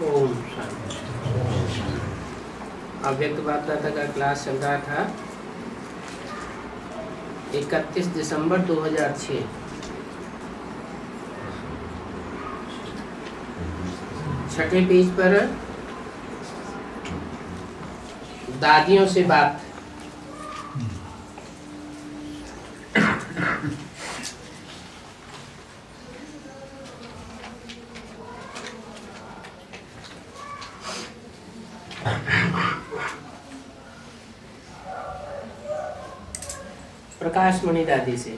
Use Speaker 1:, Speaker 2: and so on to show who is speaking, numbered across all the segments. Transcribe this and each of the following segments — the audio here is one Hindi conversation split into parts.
Speaker 1: ओम शांति। अव्यक्त बापदादा का क्लास चल रहा था 31 दिसंबर 2006। छठे पेज पर दादियों से बात। प्रकाशमणि दादी से,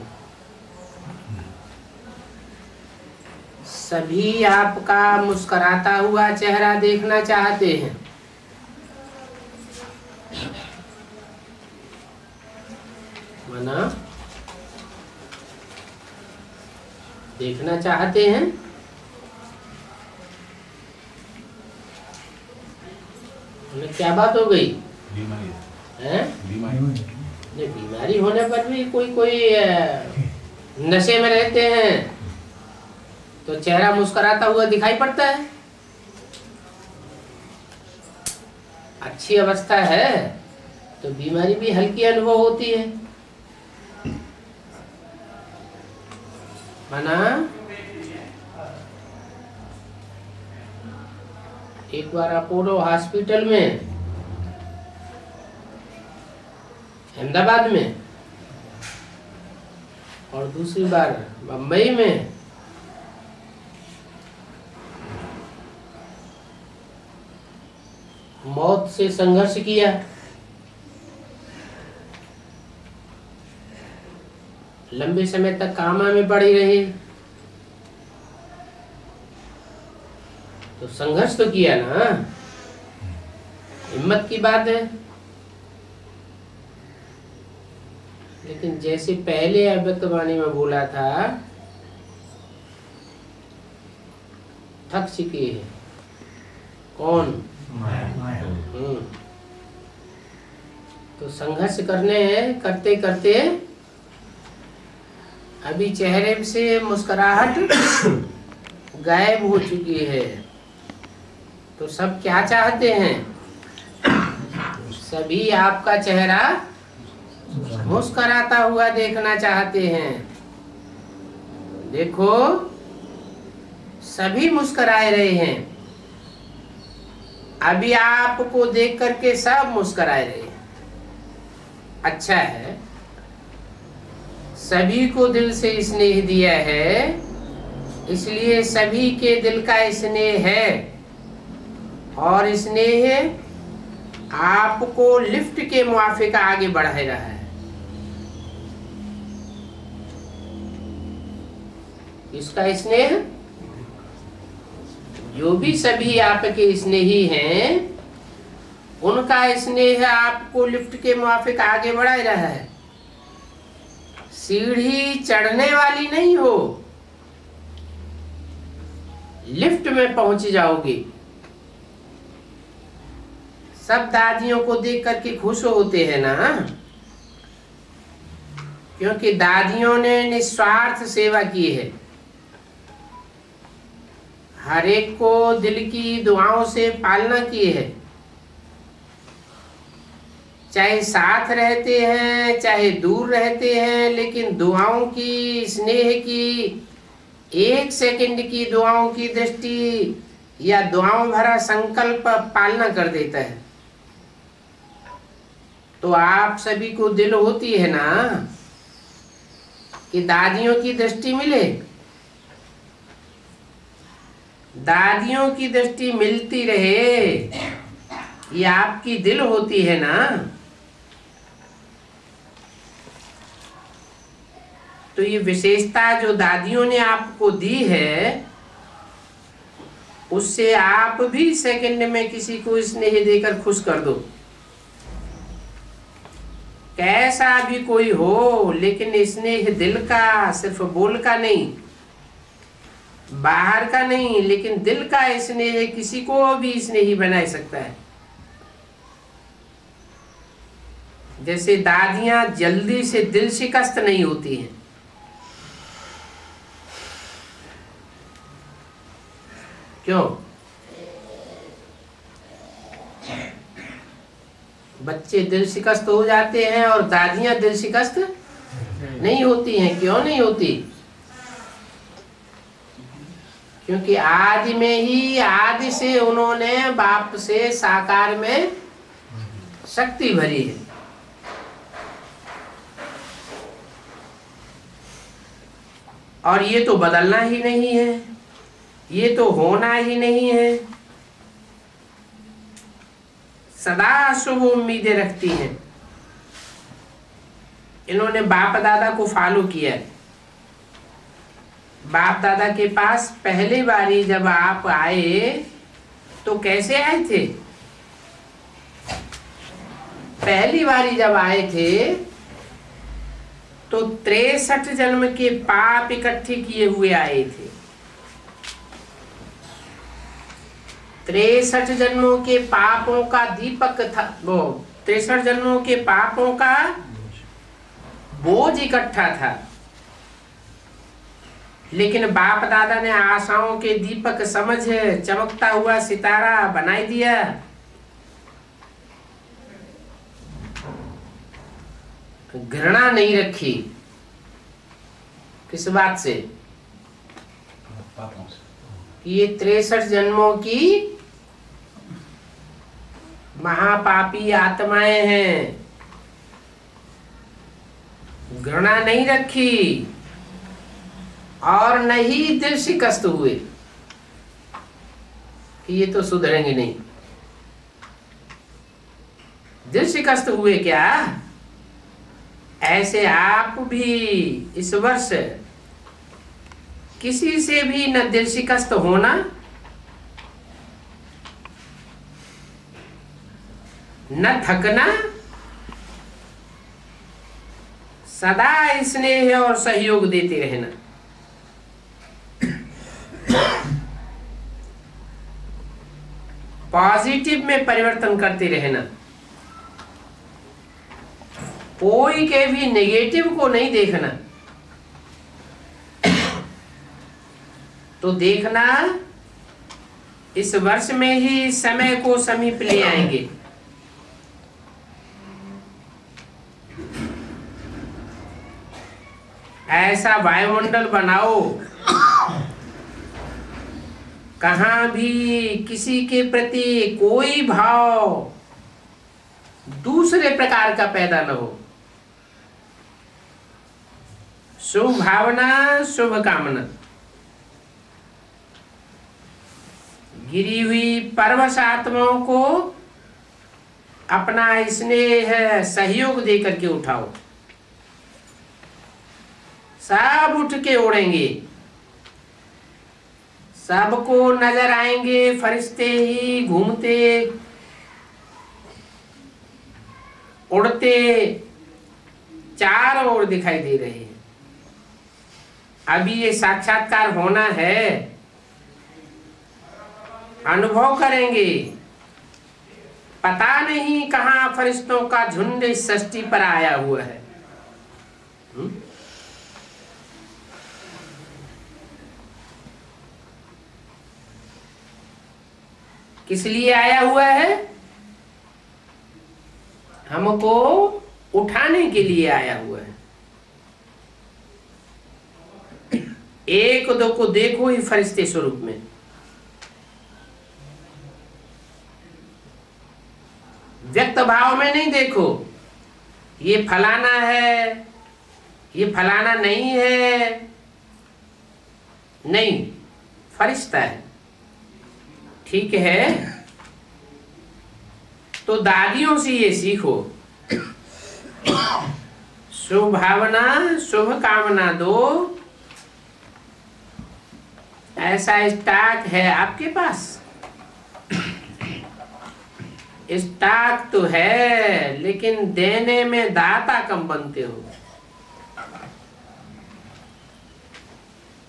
Speaker 1: सभी आपका मुस्कुराता हुआ चेहरा देखना चाहते हैं। मना देखना चाहते हैं। क्या बात हो गई? बीमारी होने पर भी कोई नशे में रहते हैं तो चेहरा मुस्कुराता हुआ दिखाई पड़ता है। अच्छी अवस्था है तो बीमारी भी हल्की अनुभव होती है। माना एक बार अपोलो हॉस्पिटल में अहमदाबाद में और दूसरी बार बम्बई में मौत से संघर्ष किया। लंबे समय तक कामा में पड़ी रही तो संघर्ष तो किया ना, हिम्मत की बात है। लेकिन जैसे पहले अव्यक्त वाणी में बोला था, थक चुके हैं। कौन? तो संघर्ष करते करते अभी चेहरे से मुस्कुराहट गायब हो चुकी है। तो सब क्या चाहते हैं? सभी आपका चेहरा मुस्कुराता हुआ देखना चाहते हैं। देखो, सभी मुस्कुराए रहे हैं। अभी आपको देख करके सब मुस्कुराए रहे हैं। अच्छा है, सभी को दिल से स्नेह दिया है, इसलिए सभी के दिल का स्नेह है और स्नेह आपको लिफ्ट के मुआफिक आगे बढ़ा रहा है। इसका स्नेह, जो भी सभी आपके स्नेही हैं, उनका स्नेह आपको लिफ्ट के मुआफिक आगे बढ़ा रहा है। सीढ़ी चढ़ने वाली नहीं हो, लिफ्ट में पहुंच जाओगे। सब दादियों को देख करके खुश होते हैं ना, क्योंकि दादियों ने निस्वार्थ सेवा की है। हर एक को दिल की दुआओं से पालना की है। चाहे साथ रहते हैं चाहे दूर रहते हैं, लेकिन दुआओं की, स्नेह की, एक सेकंड की दुआओं की दृष्टि या दुआओं भरा संकल्प पालना कर देता है। तो आप सभी को दिल होती है ना कि दादियों की दृष्टि मिले। दादियों की दृष्टि मिलती रहे, ये आपकी दिल होती है ना। तो ये विशेषता जो दादियों ने आपको दी है, उससे आप भी सेकंड में किसी को स्नेह देकर खुश कर दो। कैसा भी कोई हो, लेकिन स्नेह दिल का, सिर्फ बोल का नहीं, बाहर का नहीं, लेकिन दिल का स्नेह किसी को भी स्नेही बना सकता है। जैसे दादियां जल्दी से दिल शिकस्त नहीं होती हैं। क्यों? बच्चे दिल शिकस्त हो जाते हैं और दादियां दिल शिकस्त नहीं होती हैं। क्यों नहीं होती? क्योंकि आदि में ही, आदि से उन्होंने बाप से साकार में शक्ति भरी है। और ये तो बदलना ही नहीं है, ये तो होना ही नहीं है। सदा शुभ उम्मीदें रखती हैं। इन्होंने बाप दादा को फॉलो किया। बाप दादा के पास पहली बारी जब आप आए तो कैसे आए थे? पहली बारी जब आए थे तो 63 जन्म के पाप इकट्ठे किए हुए आए थे। 63 जन्मों के पापों का दीपक था वो, 63 जन्मों के पापों का बोझ इकट्ठा था। लेकिन बाप दादा ने आशाओं के दीपक समझ चमकता हुआ सितारा बनाई दिया। घृणा नहीं रखी। किस बात से? ये 63 जन्मों की महापापी आत्माएं हैं। घृणा नहीं रखी और न ही दिल शिकस्त हुए कि ये तो सुधरेंगे नहीं। दिल शिकस्त हुए क्या? ऐसे आप भी इस वर्ष किसी से भी न दिल शिकस्त होना, न थकना, सदा स्नेह और सहयोग देते रहना। पॉजिटिव में परिवर्तन करते रहना। कोई के भी नेगेटिव को नहीं देखना। तो देखना इस वर्ष में ही समय को समीप ले आएंगे। ऐसा वायुमंडल बनाओ कहां भी किसी के प्रति कोई भाव दूसरे प्रकार का पैदा न हो। शुभ भावना, शुभ कामना। गिरी हुई परवश आत्माओं को अपना स्नेह सहयोग देकर के उठाओ। सब उठ के उड़ेंगे। सबको नजर आएंगे फरिश्ते ही घूमते उड़ते चारों ओर दिखाई दे रहे हैं। अभी ये साक्षात्कार होना है, अनुभव करेंगे। पता नहीं कहां फरिश्तों का झुंड इस सृष्टि पर आया हुआ है। किस लिए आया हुआ है? हमको उठाने के लिए आया हुआ है। एक दो को देखो ही फरिश्ते स्वरूप में। व्यक्त भाव में नहीं देखो, ये फलाना है, ये फलाना नहीं है। नहीं, फरिश्ता है। ठीक है, तो दादियों से ये सीखो। शुभ भावना, शुभ कामना दो। ऐसा स्टॉक है आपके पास? स्टॉक तो है, लेकिन देने में दाता कम बनते हो।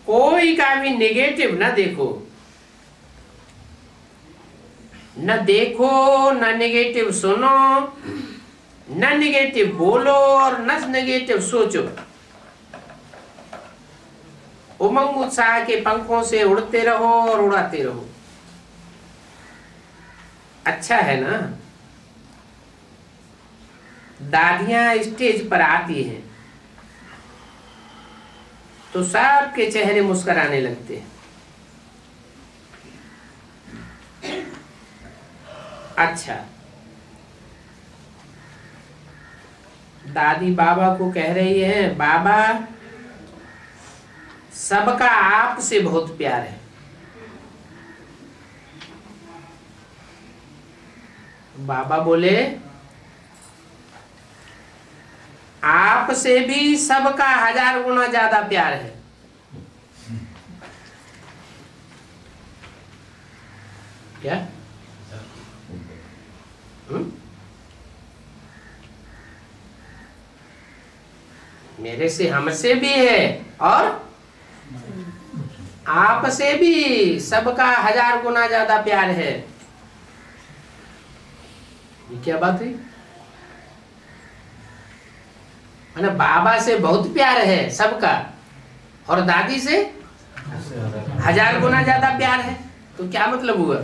Speaker 1: कोई का भी नेगेटिव ना देखो, न देखो, न नेगेटिव सुनो, न नेगेटिव बोलो और न नेगेटिव सोचो। उमंग उत्साह के पंखों से उड़ते रहो और उड़ाते रहो। अच्छा है ना? दादियां स्टेज पर आती हैं तो सबके चेहरे मुस्कुराने लगते हैं। अच्छा, दादी बाबा को कह रही है, बाबा सबका आपसे बहुत प्यार है। बाबा बोले, आपसे भी सबका 1000 गुना ज्यादा प्यार है। क्या? मेरे से, हमसे भी है और आपसे भी सबका 1000 गुना ज्यादा प्यार है। ये क्या बात हुई? मतलब बाबा से बहुत प्यार है सबका और दादी से 1000 गुना ज्यादा प्यार है, तो क्या मतलब हुआ?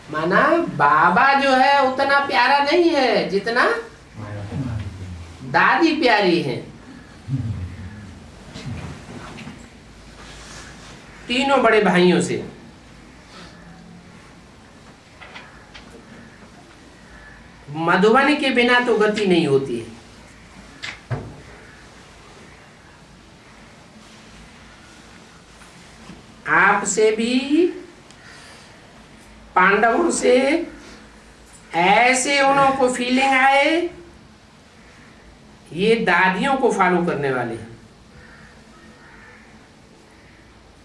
Speaker 1: माना बाबा जो है उतना प्यारा नहीं है जितना दादी प्यारी है। तीनों बड़े भाइयों से मधुबन के बिना तो गति नहीं होती है। आपसे भी, पांडवों से ऐसे उन्हों को फीलिंग आए, ये दादियों को फॉलो करने वाले हैं।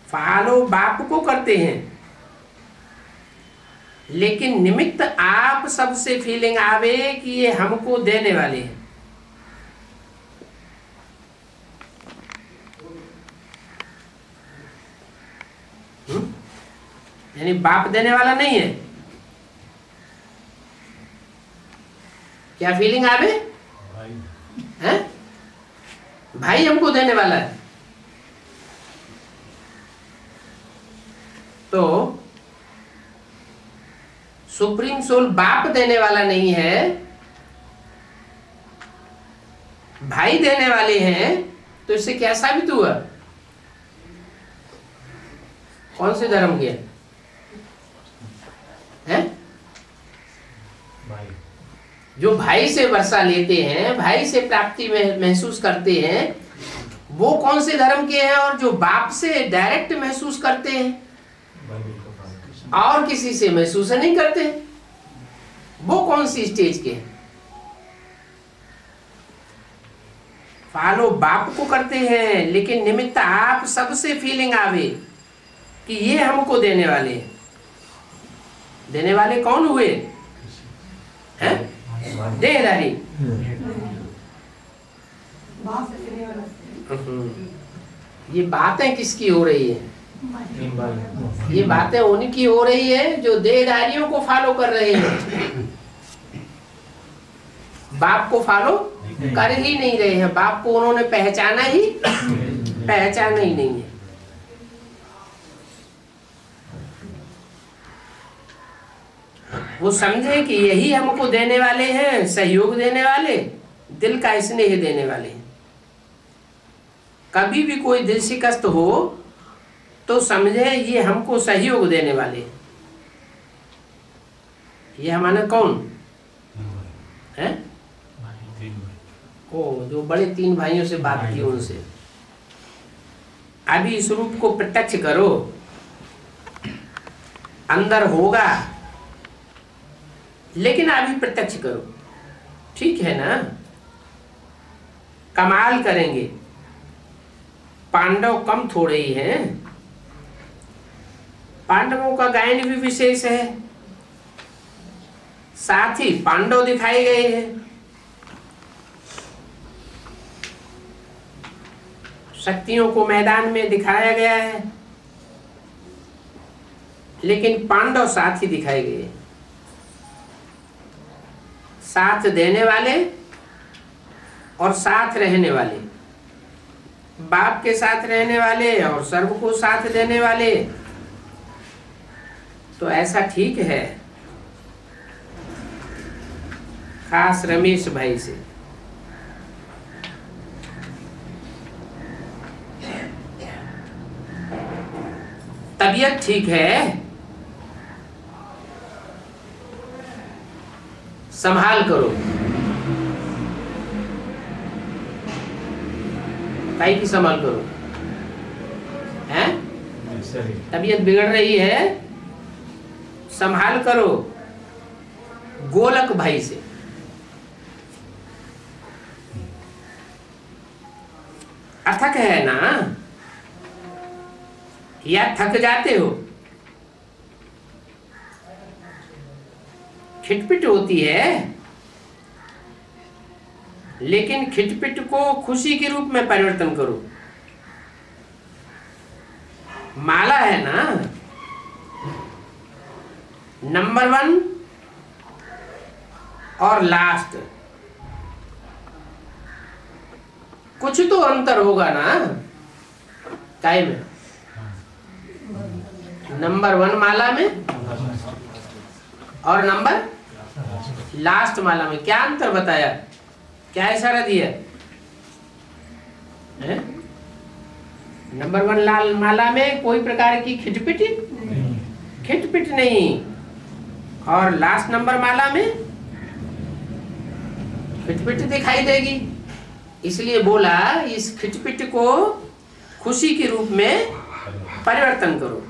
Speaker 1: फॉलो बाप को करते हैं, लेकिन निमित्त आप सबसे फीलिंग आवे कि ये हमको देने वाले हैं। यानी बाप देने वाला नहीं है। क्या फीलिंग आवे? हैं? भाई हमको देने वाला है। तो सुप्रीम सोल बाप देने वाला नहीं है, भाई देने वाले हैं। तो इससे क्या साबित हुआ? कौन से धर्म के हैं? जो भाई से वर्षा लेते हैं, भाई से प्राप्ति में महसूस करते हैं, वो कौन से धर्म के हैं? और जो बाप से डायरेक्ट महसूस करते हैं और किसी से महसूस नहीं करते, वो कौन सी स्टेज के हैं? फॉलो बाप को करते हैं, लेकिन निमित्त आप सबसे फीलिंग आवे कि ये हमको देने वाले हैं। देने वाले कौन हुए? हैं? देहधारी। ये बातें किसकी हो रही है? ये बातें उनकी हो रही है जो देहधारियों को फॉलो कर रहे हैं। बाप को फॉलो कर ही नहीं रहे हैं। बाप को उन्होंने पहचाना ही नहीं है। वो समझे कि यही हमको देने वाले हैं, सहयोग देने वाले, दिल का स्नेह देने वाले हैं। कभी भी कोई दिल शिकस्त हो तो समझे ये हमको सहयोग देने वाले हैं। ये हमारा कौन है? ओ, जो बड़े 3 भाइयों से बात की उनसे। अभी इस रूप को प्रत्यक्ष करो, अंदर होगा, लेकिन अभी प्रत्यक्ष करो। ठीक है ना? कमाल करेंगे। पांडव कम थोड़े ही हैं। पांडवों का गायन भी विशेष है, साथ ही पांडव दिखाए गए हैं। शक्तियों को मैदान में दिखाया गया है, लेकिन पांडव साथ ही दिखाए गए। साथ देने वाले और साथ रहने वाले, बाप के साथ रहने वाले और सर्व को साथ देने वाले। तो ऐसा ठीक है, खास रमेश भाई से। तबीयत ठीक है, संभाल करो, काहे की संभाल करो, हैं? तबीयत बिगड़ रही है, संभाल करो। गोलक भाई से। अथक है ना, या थक जाते हो? खिटपिट होती है, लेकिन खिटपिट को खुशी के रूप में परिवर्तन करो। माला है ना, नंबर 1 और लास्ट, कुछ तो अंतर होगा ना टाइम में। नंबर 1 माला में और नंबर लास्ट माला में क्या अंतर बताया, क्या इशारा दिया है? नंबर 1 लाल माला में कोई प्रकार की खिटपिट नहीं, और लास्ट नंबर माला में खिटपिट दिखाई देगी। इसलिए बोला इस खिटपिट को खुशी के रूप में परिवर्तन करो।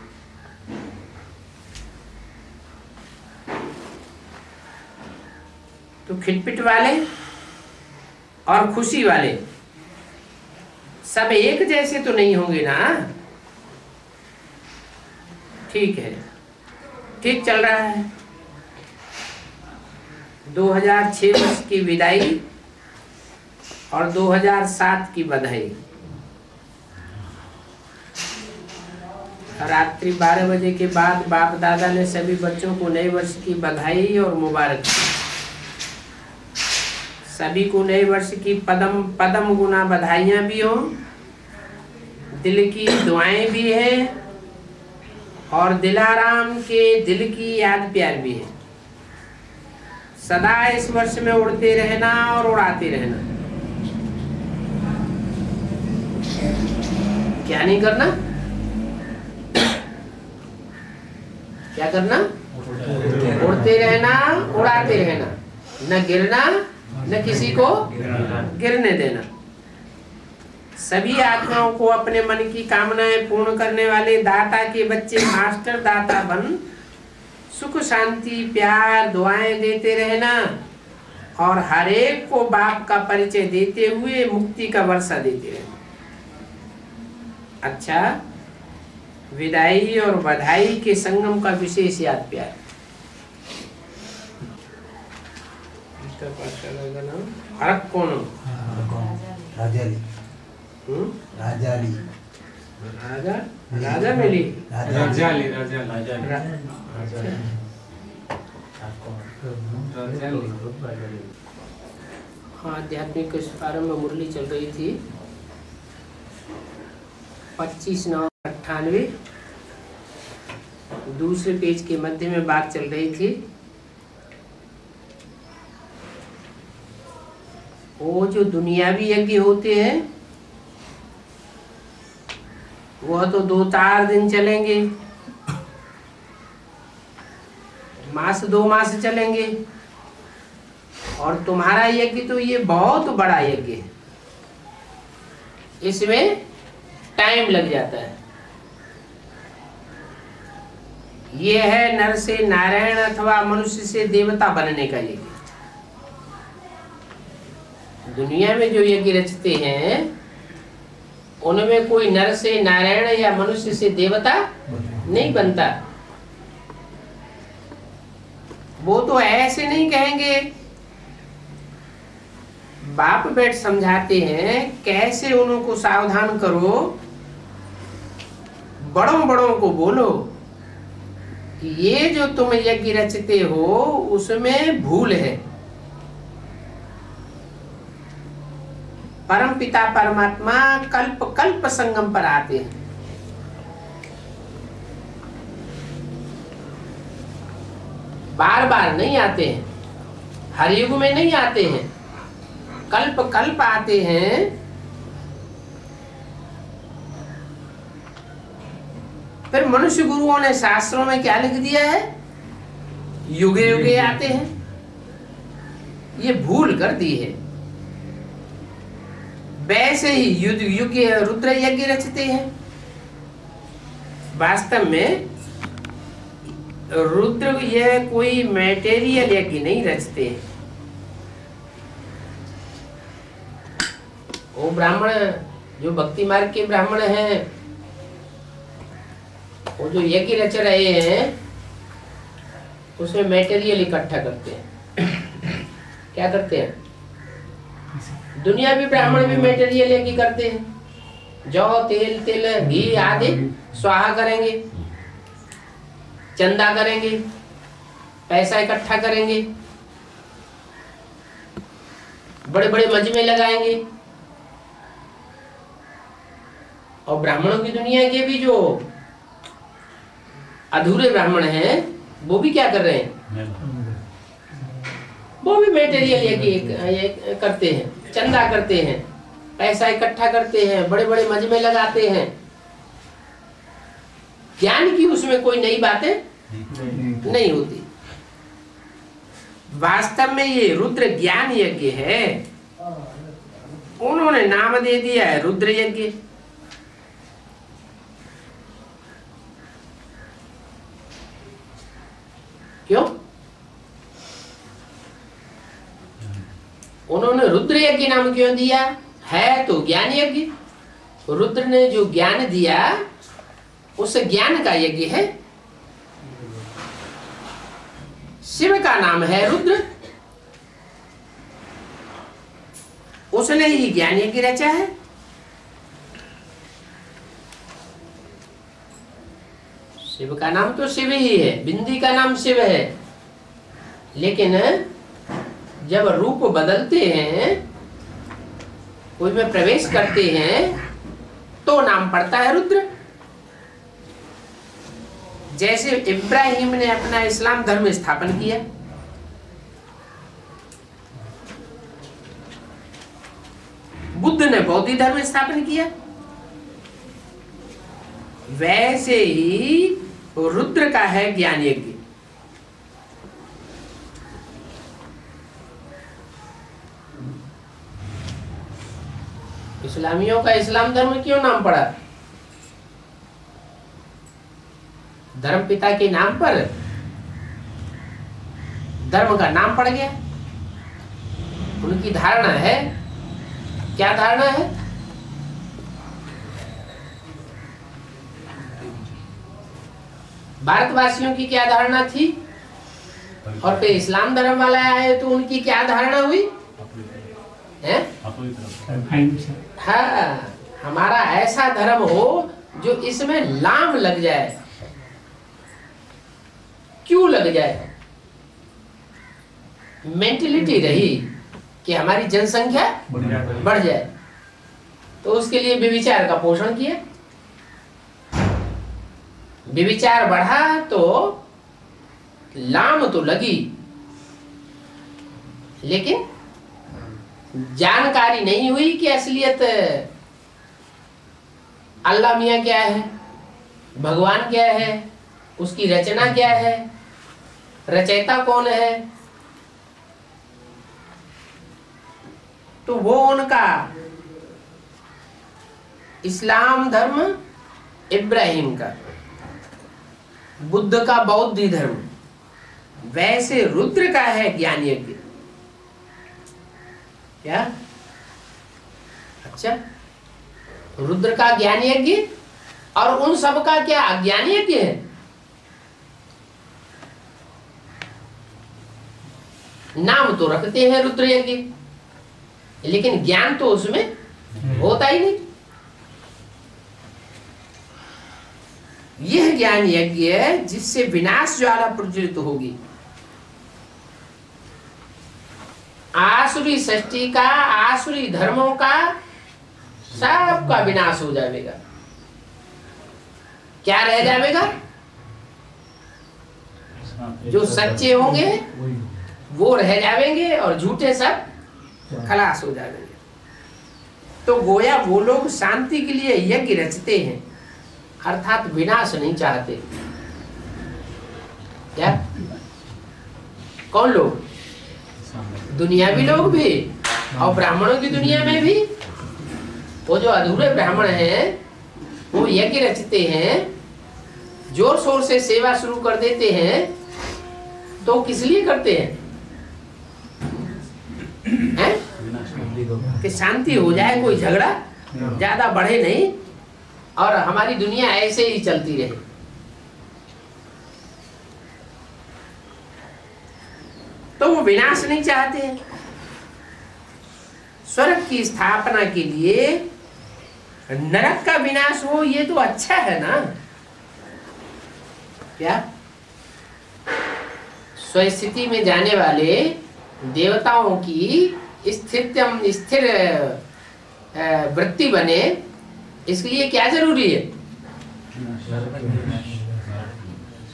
Speaker 1: तो खिटपिट वाले और खुशी वाले सब एक जैसे तो नहीं होंगे ना। ठीक है, ठीक चल रहा है। 2006 वर्ष की विदाई और 2007 की बधाई। रात्रि 12 बजे के बाद बाप दादा ने सभी बच्चों को नए वर्ष की बधाई और मुबारक। सभी को नए वर्ष की पदम गुना बधाइयां भी हो, दिल की दुआएं भी है, और दिलाराम के दिल की याद प्यार भी है। सदा इस वर्ष में उड़ते रहना और उड़ाते रहना। क्या नहीं करना, क्या करना? उड़ते रहना, उड़ाते रहना, न गिरना न किसी को गिरने देना। सभी आत्माओं को अपने मन की कामनाएं पूर्ण करने वाले दाता के बच्चे मास्टर दाता बन सुख शांति प्यार दुआएं देते रहना, और हर एक को बाप का परिचय देते हुए मुक्ति का वर्षा देते रहना। अच्छा, विदाई और बधाई के संगम का विशेष याद प्यार। फर्क कौन हो?
Speaker 2: राजाली राजाली
Speaker 1: राजा राजा मिली
Speaker 3: राजाली
Speaker 1: हाँ, आध्यात्मिक प्रारंभ में मुरली चल रही थी 25/9/98। दूसरे पेज के मध्य में बात चल रही थी। वो जो दुनियावी यज्ञ होते हैं वह तो 2-4 दिन चलेंगे, मास 2 मास चलेंगे, और तुम्हारा यज्ञ तो ये बहुत बड़ा यज्ञ है, इसमें टाइम लग जाता है। ये है नर से नारायण अथवा मनुष्य से देवता बनने का यज्ञ। दुनिया में जो यज्ञ रचते हैं उनमें कोई नर से नारायण या मनुष्य से देवता नहीं बनता। वो तो ऐसे नहीं कहेंगे। बाप बैठ समझाते हैं कैसे उनको सावधान करो, बड़ों बड़ों को बोलो कि ये जो तुम यज्ञ रचते हो उसमें भूल है। परम पिता परमात्मा कल्प कल्प संगम पर आते हैं। बार बार नहीं आते हैं, हर युग में नहीं आते हैं, कल्प कल्प आते हैं। फिर मनुष्य गुरुओं ने शास्त्रों में क्या लिख दिया है? युगे युगे आते हैं। ये भूल कर दी है। वैसे ही युग युग रुद्र यज्ञ रचते हैं। वास्तव में रुद्र यह कोई मैटेरियल यज्ञ नहीं रचते हैं। वो ब्राह्मण जो भक्ति मार्ग के ब्राह्मण हैं, वो जो यज्ञ रच रहे हैं उसमें मैटेरियल इकट्ठा करते हैं। क्या करते हैं? दुनियावी ब्राह्मण भी मैटेरियल यज्ञ करते हैं। जौ तेल तिल घी आदि स्वाहा करेंगे, चंदा करेंगे, पैसा इकट्ठा करेंगे, बड़े बड़े मजमे लगाएंगे। और ब्राह्मणों की दुनिया के भी जो अधूरे ब्राह्मण हैं वो भी क्या कर रहे हैं? वो भी मेटेरियल यज्ञ करते हैं, चंदा करते हैं, पैसा इकट्ठा करते हैं, बड़े बड़े मजमे लगाते हैं। ज्ञान की उसमें कोई नई बातें नहीं होती। वास्तव में ये रुद्र ज्ञान यज्ञ है। उन्होंने नाम दे दिया है रुद्र यज्ञ। क्यों? उन्होंने रुद्र यज्ञ नाम क्यों दिया? है तो ज्ञान यज्ञ। रुद्र ने जो ज्ञान दिया उस ज्ञान का यज्ञ है। शिव का नाम है रुद्र, उसने ही ज्ञान यज्ञ रचा है। शिव का नाम तो शिव ही है, बिंदी का नाम शिव है, लेकिन जब रूप बदलते हैं, कोई में प्रवेश करते हैं तो नाम पड़ता है रुद्र। जैसे इब्राहिम ने अपना इस्लाम धर्म स्थापन किया, बुद्ध ने बौद्ध धर्म स्थापन किया, वैसे ही रुद्र का है ज्ञान यज्ञ। इस्लामियों का इस्लाम धर्म क्यों नाम पड़ा? धर्म पिता के नाम पर धर्म का नाम पड़ गया। उनकी धारणा है, क्या धारणा है? भारतवासियों की क्या धारणा थी? और फिर इस्लाम धर्म वाला आए तो उनकी क्या धारणा हुई है? हाँ, हमारा ऐसा धर्म हो जो इसमें लाम लग जाए। क्यों लग जाए? मेंटलिटी रही कि हमारी जनसंख्या बढ़ जाए, तो उसके लिए व्यभिचार का पोषण किया। व्यभिचार बढ़ा तो लाम तो लगी, लेकिन जानकारी नहीं हुई कि असलियत अल्लाह मियाँ क्या है, भगवान क्या है, उसकी रचना क्या है, रचयिता कौन है। तो वो उनका इस्लाम धर्म इब्राहिम का, बुद्ध का बौद्ध धर्म, वैसे रुद्र का है ज्ञान यज्ञ। क्या? अच्छा, रुद्र का ज्ञान यज्ञ और उन सब का क्या अज्ञान यज्ञ है? नाम तो रखते हैं रुद्र यज्ञ, लेकिन ज्ञान तो उसमें होता ही नहीं। यह ज्ञान यज्ञ है जिससे विनाश ज्वाला प्रज्वलित होगी। आसुरी सृष्टि का, आसुरी धर्मों का सबका विनाश हो जाएगा। क्या रह जाएगा? जो सच्चे होंगे वो रह जाएंगे और झूठे सब खलास हो जाएंगे। तो गोया वो लोग शांति के लिए यज्ञ रचते हैं, अर्थात विनाश नहीं चाहते। क्या? कौन लोग? दुनियावी लोग भी और ब्राह्मणों की दुनिया में भी। वो जो अधूरे ब्राह्मण हैं वो यज्ञ रचते हैं, जोर शोर से सेवा शुरू कर देते हैं। तो किस लिए करते हैं? कि शांति हो जाए, कोई झगड़ा ज्यादा बढ़े नहीं और हमारी दुनिया ऐसे ही चलती रहे। तो वो विनाश नहीं चाहते हैं। स्वर्ग की स्थापना के लिए नरक का विनाश हो, ये तो अच्छा है ना। क्या? स्वस्थिति में जाने वाले देवताओं की स्थिर वृत्ति बने, इसके लिए क्या जरूरी है?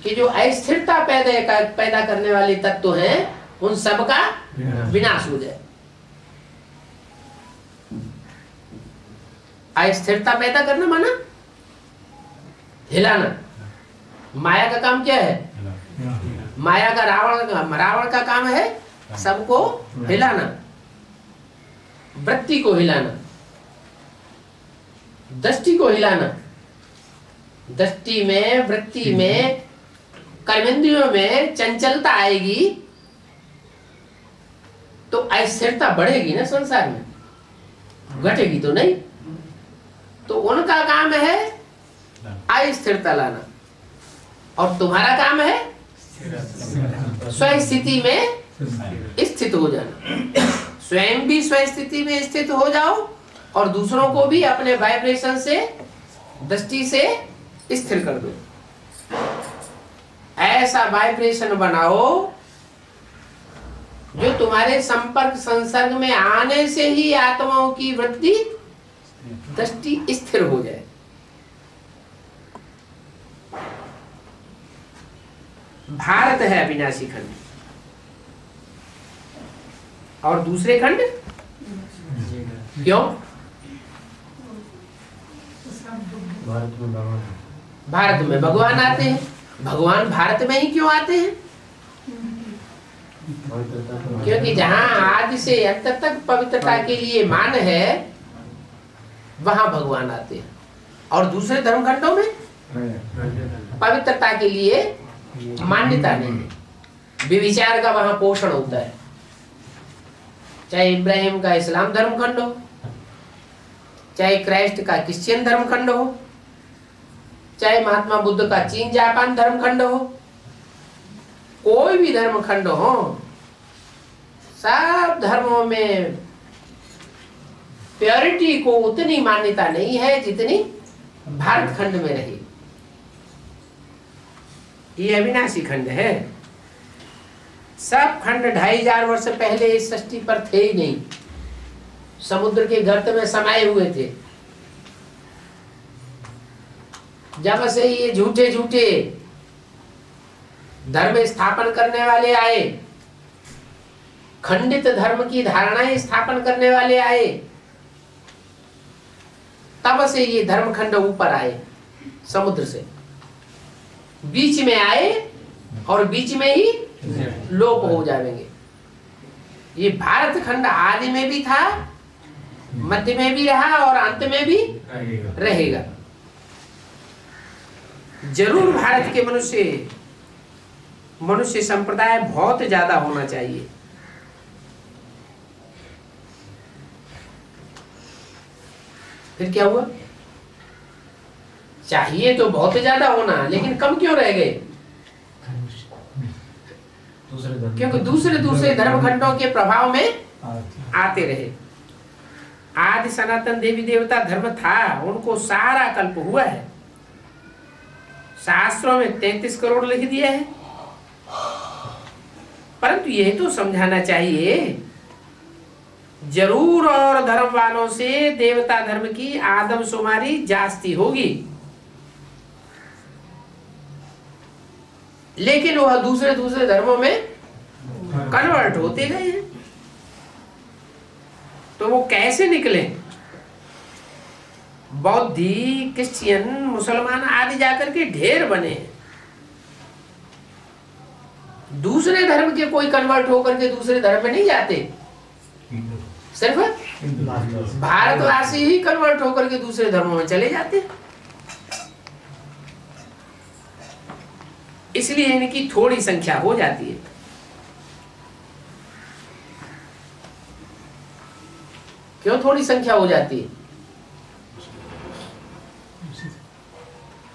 Speaker 1: कि जो अस्थिरता पैदा करने वाले तत्व हैं उन सब का विनाश हो जाए। अस्थिरता पैदा करना माना हिलाना। माया का काम क्या है? माया का रावण का काम है सबको हिलाना, वृत्ति को हिलाना, दृष्टि को हिलाना। दृष्टि में, वृत्ति में, कर्मेंद्रियों में चंचलता आएगी तो अस्थिरता बढ़ेगी ना संसार में, घटेगी तो नहीं। तो उनका काम है अस्थिरता लाना और तुम्हारा काम है स्वस्थिति में स्थित हो जाना। स्वयं भी स्वस्थिति में स्थित हो जाओ और दूसरों को भी अपने वाइब्रेशन से, दृष्टि से स्थिर कर दो। ऐसा वाइब्रेशन बनाओ जो तुम्हारे संपर्क संसर्ग में आने से ही आत्माओं की वृत्ति, दृष्टि स्थिर हो जाए। भारत है अविनाशी खंड और दूसरे खंड क्यों? भारत में भगवान आते हैं। भगवान भारत में ही क्यों आते हैं? क्योंकि जहां आदि से अंत तक पवित्रता के लिए मान है वहां भगवान आते हैं। और दूसरे धर्मखंडों में पवित्रता के लिए मान्यता नहीं है, विचार का वहां पोषण होता है। चाहे इब्राहिम का इस्लाम धर्मखंड हो, चाहे क्राइस्ट का क्रिश्चियन धर्मखंड हो, चाहे महात्मा बुद्ध का चीन जापान धर्मखंड हो, कोई भी धर्मखंड हो, सब धर्मों में प्योरिटी को उतनी मान्यता नहीं है जितनी भारत खंड में रही। ये अविनाशी खंड है। सब खंड 2500 वर्ष पहले इस सृष्टि पर थे ही नहीं, समुद्र के गर्त में समाये हुए थे। जब से ये झूठे झूठे धर्म स्थापन करने वाले आए, खंडित धर्म की धारणाएं स्थापन करने वाले आए, तब से ये धर्मखंड ऊपर आए, समुद्र से बीच में आए और बीच में ही लोप हो जाएंगे। ये भारत खंड आदि में भी था, मध्य में भी रहा और अंत में भी रहेगा। जरूर भारत के मनुष्य संप्रदाय बहुत ज्यादा होना चाहिए। फिर क्या हुआ? चाहिए तो बहुत ज्यादा होना, लेकिन कम क्यों रह गए? क्योंकि दूसरे धर्मखंडों के प्रभाव में आते रहे। आदि सनातन देवी देवता धर्म था, उनको सारा कल्प हुआ है। शास्त्रों में 33 करोड़ लिख दिया है। परंतु यह तो समझाना चाहिए, जरूर और धर्म वालों से देवता धर्म की आदमशुमारी जास्ती होगी, लेकिन वह दूसरे दूसरे धर्मों में कन्वर्ट होते गए हैं। तो वो कैसे निकले? बौद्धी, क्रिश्चियन, मुसलमान आदि जाकर के ढेर बने। दूसरे धर्म के कोई कन्वर्ट होकर के दूसरे धर्म में नहीं जाते, सिर्फ भारतवासी ही कन्वर्ट होकर के दूसरे धर्मों में चले जाते। इसलिए इनकी थोड़ी संख्या हो जाती है। क्यों थोड़ी संख्या हो जाती है?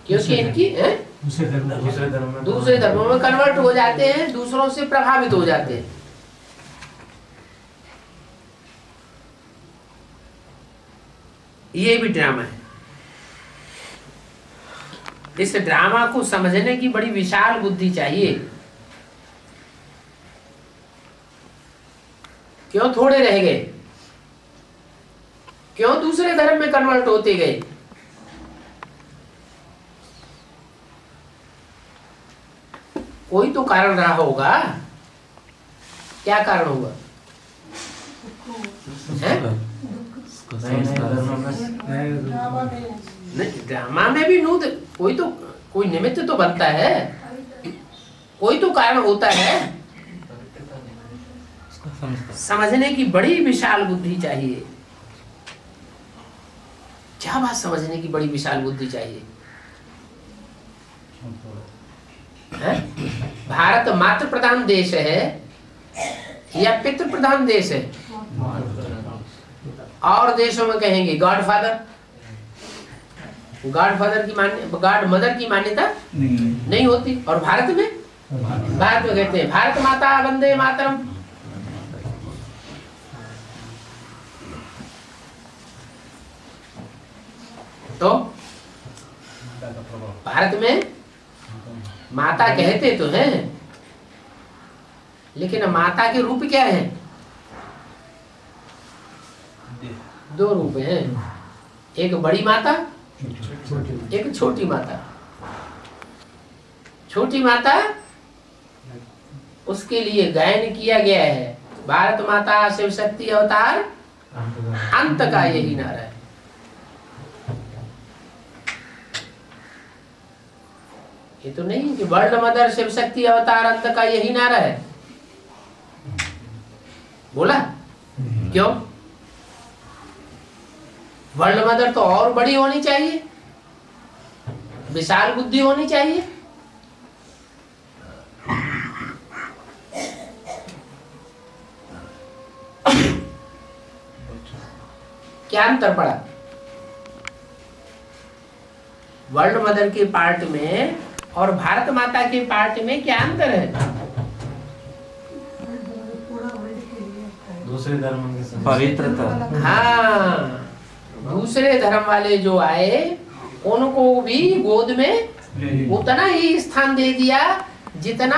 Speaker 1: क्योंकि इनकी दूसरे धर्मों में कन्वर्ट हो जाते हैं, दूसरों से प्रभावित हो जाते हैं। ये भी ड्रामा है। इस ड्रामा को समझने की बड़ी विशाल बुद्धि चाहिए। क्यों थोड़े रह गए? क्यों दूसरे धर्म में कन्वर्ट होते गए? कोई तो कारण रहा होगा। क्या कारण होगा? नहीं, ड्रामा में भी नूत कोई निमित्त तो बनता है, कोई तो कारण होता है। समझने की बड़ी विशाल बुद्धि चाहिए। क्या बात समझने की बड़ी विशाल बुद्धि चाहिए? भारत मातृ प्रधान देश है या पितृ प्रधान देश है? और देशों में कहेंगे गॉडफादर गॉड मदर की मान्यता नहीं होती। और भारत में कहते हैं भारत माता वंदे मातरम। तो भारत में माता कहते तो हैं, लेकिन माता के रूप क्या है? दो रूप हैं, एक बड़ी माता, एक छोटी माता। छोटी माता उसके लिए गायन किया गया है, भारत माता शिव शक्ति अवतार अंत का यही नारा है। ये तो नहीं कि वर्ल्ड मदर शिव शक्ति अवतार अंत का यही नारा है। बोला क्यों? वर्ल्ड मदर तो और बड़ी होनी चाहिए, विशाल बुद्धि होनी चाहिए। क्या अंतर पड़ा वर्ल्ड मदर के पार्ट में और भारत माता के पार्ट में? क्या अंतर है?
Speaker 3: दूसरे धर्म के
Speaker 2: पवित्रता।
Speaker 1: हाँ, दूसरे धर्म वाले जो आए उनको भी गोद में उतना ही स्थान दे दिया जितना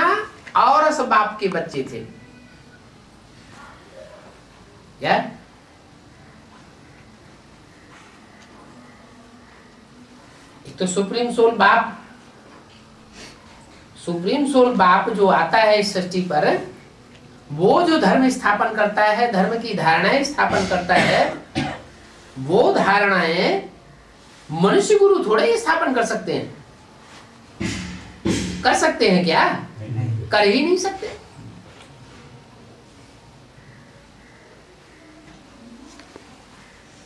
Speaker 1: औरस बाप के बच्चे थे। क्या? एक तो सुप्रीम सोल बाप जो आता है इस सृष्टि पर, वो जो धर्म स्थापन करता है, धर्म की धारणाएं स्थापन करता है, वो धारणाएं मनुष्य गुरु थोड़े ही स्थापन कर सकते हैं। कर सकते हैं क्या? कर ही नहीं सकते।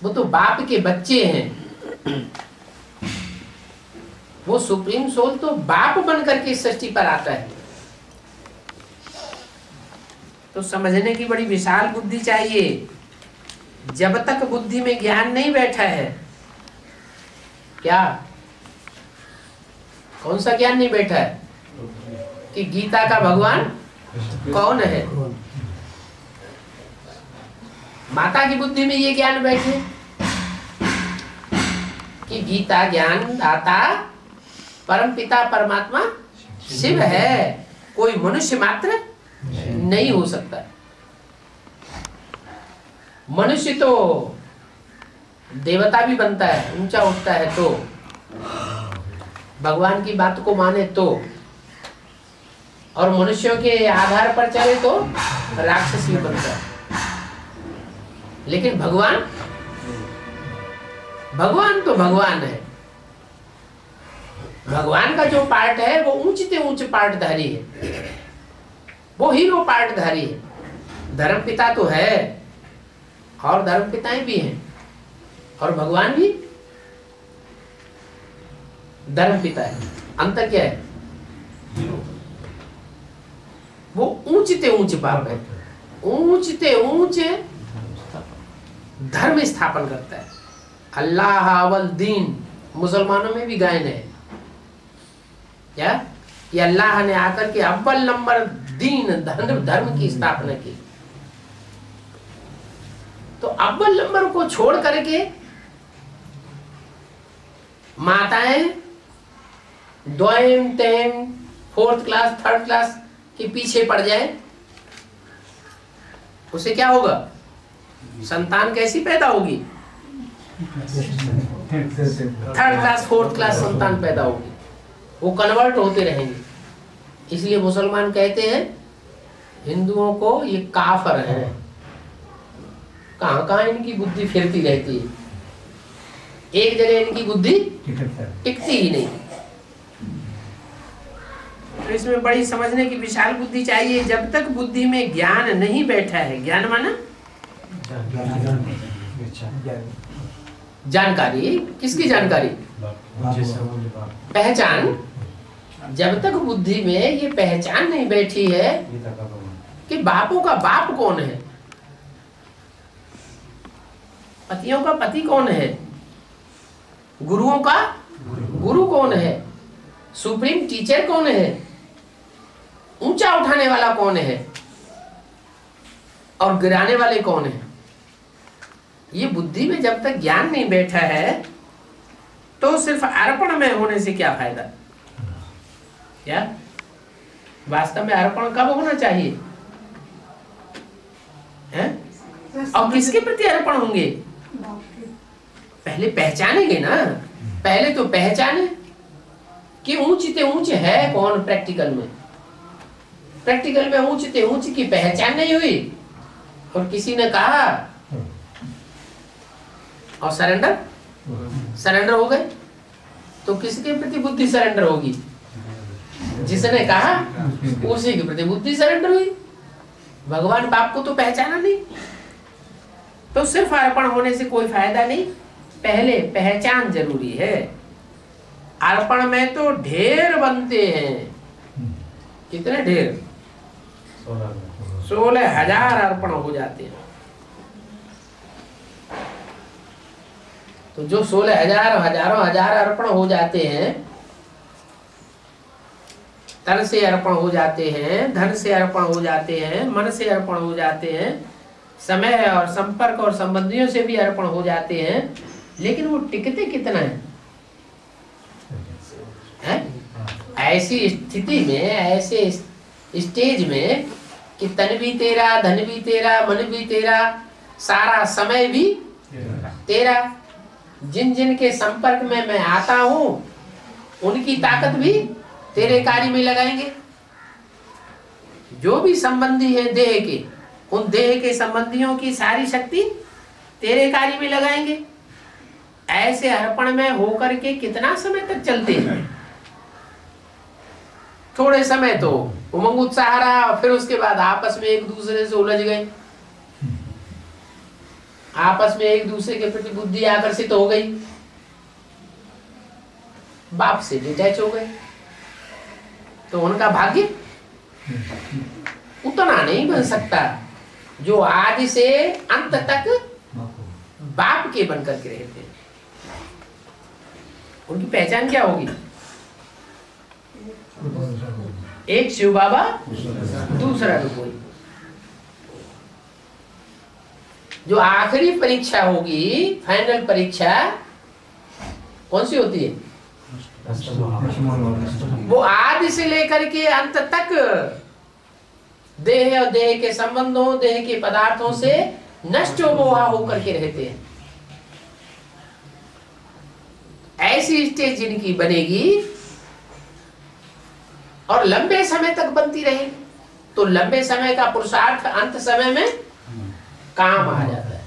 Speaker 1: वो तो बाप के बच्चे हैं। वो सुप्रीम सोल तो बाप बन करके इस सृष्टि पर आता है। तो समझने की बड़ी विशाल बुद्धि चाहिए। जब तक बुद्धि में ज्ञान नहीं बैठा है, क्या कौन सा ज्ञान नहीं बैठा है कि गीता का भगवान कौन है? माता की बुद्धि में ये ज्ञान बैठे कि गीता ज्ञान दाता परम पिता परमात्मा शिव है, कोई मनुष्य मात्र नहीं हो सकता। मनुष्य तो देवता भी बनता है, ऊंचा उठता है तो, भगवान की बात को माने तो, और मनुष्यों के आधार पर चले तो राक्षस भी बनता है। लेकिन भगवान तो भगवान है। भगवान का जो पार्ट है वो ऊंचते ऊंच पार्टधारी है, वो हीरो पार्टधारी है। धर्मपिता तो है और धर्मपिताएं भी हैं और भगवान भी धर्मपिता है। अंतर क्या है? वो ऊंचते ऊंच पाप है, ऊंचते ऊंचे धर्म स्थापन करता है। अल्लाह अवल दीन मुसलमानों में भी गायन है क्या? ये अल्लाह ने आकर के अव्वल नंबर दीन धर्म की स्थापना की। तो अव्वल नंबर को छोड़ करके माताएं द्वयम तैम फोर्थ क्लास थर्ड क्लास के पीछे पड़ जाए, उसे क्या होगा? संतान कैसी पैदा होगी? थर्ड क्लास फोर्थ क्लास संतान पैदा होगी, वो कन्वर्ट होते रहेंगे। इसलिए मुसलमान कहते हैं हिंदुओं को ये काफर है। कहां कहां इनकी बुद्धि फिरती रहती है, एक जगह इनकी बुद्धि टिकती ही नहीं। तो इसमें बड़ी समझने की विशाल बुद्धि चाहिए। जब तक बुद्धि में ज्ञान नहीं बैठा है, ज्ञान माना जानकारी, किसकी जानकारी? पहचान। जब तक बुद्धि में ये पहचान नहीं बैठी है कि बापों का बाप कौन है, पतियों का पति कौन है, गुरुओं का गुरु कौन है, सुप्रीम टीचर कौन है, ऊंचा उठाने वाला कौन है और गिराने वाले कौन है, ये बुद्धि में जब तक ज्ञान नहीं बैठा है तो सिर्फ अर्पण में होने से क्या फायदा? क्या वास्तव में अर्पण कब होना चाहिए है? और किसके प्रति अर्पण होंगे? पहले पहचानेंगे ना, पहले तो पहचाने कि ऊंचते ऊंच है कौन। प्रैक्टिकल में ऊंचते ऊंच की पहचान नहीं हुई और किसी ने कहा और सरेंडर हो गए, तो किसके प्रति बुद्धि सरेंडर होगी? जिसने कहा उसी के प्रति बुद्धि सरेंडर हुई। भगवान बाप को तो पहचाना नहीं, तो सिर्फ अर्पण होने से कोई फायदा नहीं, पहले पहचान जरूरी है। अर्पण में तो ढेर बनते हैं। कितने ढेर? 16,000 अर्पण हो जाते हैं। तो जो 16,000 हजारों हजार अर्पण हो जाते हैं, तन से अर्पण हो जाते हैं, धन से अर्पण हो जाते हैं, मन से अर्पण हो जाते हैं, समय और संपर्क और संबंधियों से भी अर्पण हो जाते हैं, लेकिन वो टिकते कितना है? ऐसी स्थिति में, ऐसे स्टेज में कि तन भी तेरा, धन भी तेरा, मन भी तेरा, सारा समय भी तेरा। जिन जिन के संपर्क में मैं आता हूं उनकी ताकत भी तेरे कार्य में लगाएंगे। जो भी संबंधी है देह के, उन देह के संबंधियों की सारी शक्ति तेरे कार्य में लगाएंगे। ऐसे अर्पण में होकर के कितना समय तक चलते हैं? थोड़े समय तो उमंग उत्साह रहा, फिर उसके बाद आपस में एक दूसरे से उलझ गए, आपस में एक दूसरे के प्रति बुद्धि आकर्षित हो गई, बाप से डिटैच हो गए, तो उनका भाग्य उतना नहीं बन सकता जो आदि से अंत तक बाप के बनकर के रहते हैं। उनकी पहचान क्या होगी? एक शिव बाबा, दूसरा कोई। जो आखिरी परीक्षा होगी, फाइनल परीक्षा कौन सी होती है? वो आदि से लेकर के अंत तक देह और देह के संबंधों, देह के पदार्थों से नष्ट मोहा होकर के रहते हैं। ऐसी स्टेज जिनकी बनेगी और लंबे समय तक बनती रहे तो लंबे समय का पुरुषार्थ अंत समय में काम आ जाता है।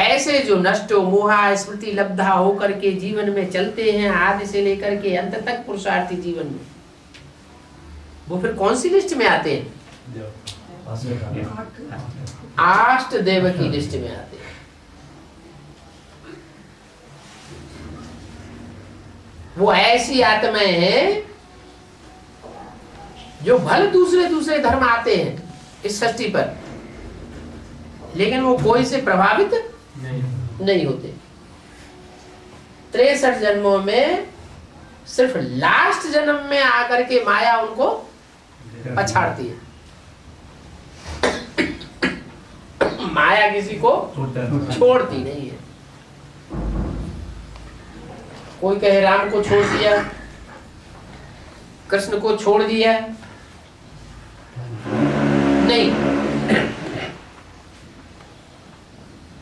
Speaker 1: ऐसे जो नष्टो मोहा स्मृति लब्धा होकर के जीवन में चलते हैं आदि से लेकर के अंत तक पुरुषार्थी जीवन में, वो फिर कौन सी लिस्ट में आते हैं? अष्ट देव की लिस्ट में आते हैं। वो ऐसी आत्माएं हैं जो भले दूसरे दूसरे धर्म आते हैं इस सृष्टि पर, लेकिन वो कोई से प्रभावित नहीं होते। 63 जन्मों में सिर्फ लास्ट जन्म में आकर के माया उनको पछाड़ती है। माया किसी को छोड़ती नहीं है। कोई कहे राम को छोड़ दिया, कृष्ण को छोड़ दिया, नहीं।